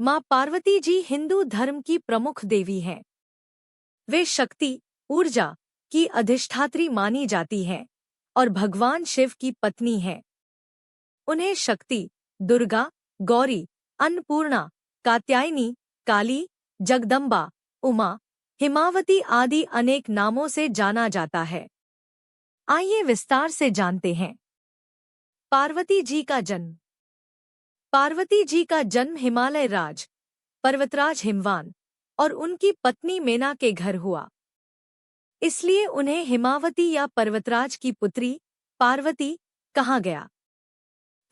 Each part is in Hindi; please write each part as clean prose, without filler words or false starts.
माँ पार्वती जी हिंदू धर्म की प्रमुख देवी हैं। वे शक्ति, ऊर्जा की अधिष्ठात्री मानी जाती हैं और भगवान शिव की पत्नी हैं। उन्हें शक्ति, दुर्गा, गौरी, अन्नपूर्णा, कात्यायनी, काली, जगदम्बा, उमा, हिमावती आदि अनेक नामों से जाना जाता है। आइए विस्तार से जानते हैं। पार्वती जी का जन्म। पार्वती जी का जन्म हिमालय राज पर्वतराज हिमवान और उनकी पत्नी मेना के घर हुआ। इसलिए उन्हें हिमावती या पर्वतराज की पुत्री पार्वती कहा गया।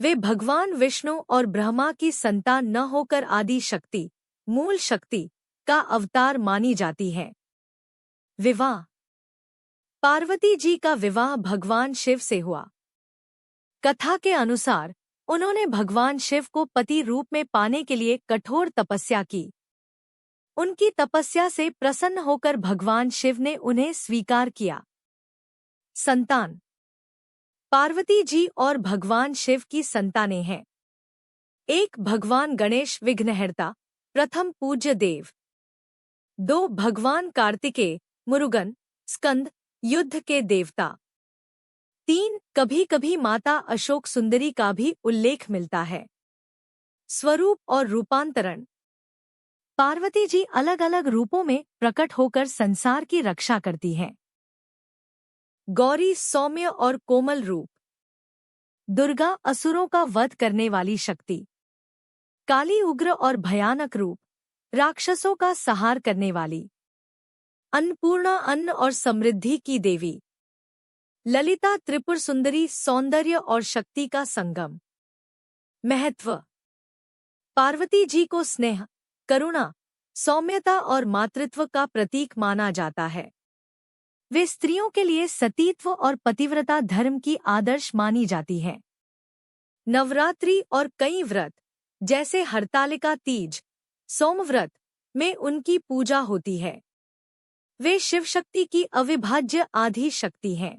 वे भगवान विष्णु और ब्रह्मा की संतान न होकर आदि शक्ति, मूल शक्ति का अवतार मानी जाती है। विवाह। पार्वती जी का विवाह भगवान शिव से हुआ। कथा के अनुसार उन्होंने भगवान शिव को पति रूप में पाने के लिए कठोर तपस्या की। उनकी तपस्या से प्रसन्न होकर भगवान शिव ने उन्हें स्वीकार किया। संतान। पार्वती जी और भगवान शिव की संतानें हैं। एक भगवान गणेश विघ्नहर्ता, प्रथम पूज्य देव। 2 भगवान कार्तिकेय, मुरुगन, स्कंद, युद्ध के देवता। 3 कभी-कभी माता अशोक सुंदरी का भी उल्लेख मिलता है। स्वरूप और रूपांतरण। पार्वती जी अलग-अलग रूपों में प्रकट होकर संसार की रक्षा करती हैं। गौरी सौम्य और कोमल रूप। दुर्गा असुरों का वध करने वाली शक्ति। काली उग्र और भयानक रूप, राक्षसों का संहार करने वाली। अन्नपूर्णा अन्न और समृद्धि की देवी। ललिता त्रिपुर सुंदरी सौंदर्य और शक्ति का संगम। महत्व। पार्वती जी को स्नेह, करुणा, सौम्यता और मातृत्व का प्रतीक माना जाता है। वे स्त्रियों के लिए सतीत्व और पतिव्रता धर्म की आदर्श मानी जाती हैं। नवरात्रि और कई व्रत जैसे हरतालिका तीज, सोमव्रत में उनकी पूजा होती है। वे शिव शक्ति की अविभाज्य आधि शक्ति हैं।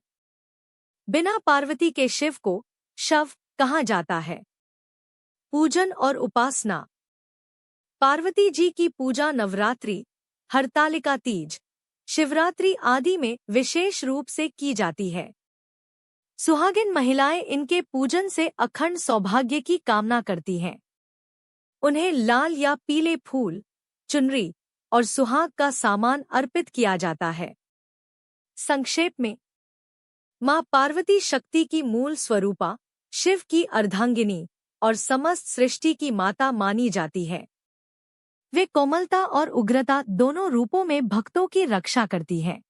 बिना पार्वती के शिव को शव कहा जाता है। पूजन और उपासना। पार्वती जी की पूजा नवरात्रि, हरतालिका तीज, शिवरात्रि आदि में विशेष रूप से की जाती है। सुहागिन महिलाएं इनके पूजन से अखंड सौभाग्य की कामना करती हैं। उन्हें लाल या पीले फूल, चुनरी और सुहाग का सामान अर्पित किया जाता है। संक्षेप में, मां पार्वती शक्ति की मूल स्वरूपा, शिव की अर्धांगिनी और समस्त सृष्टि की माता मानी जाती है। वे कोमलता और उग्रता दोनों रूपों में भक्तों की रक्षा करती हैं।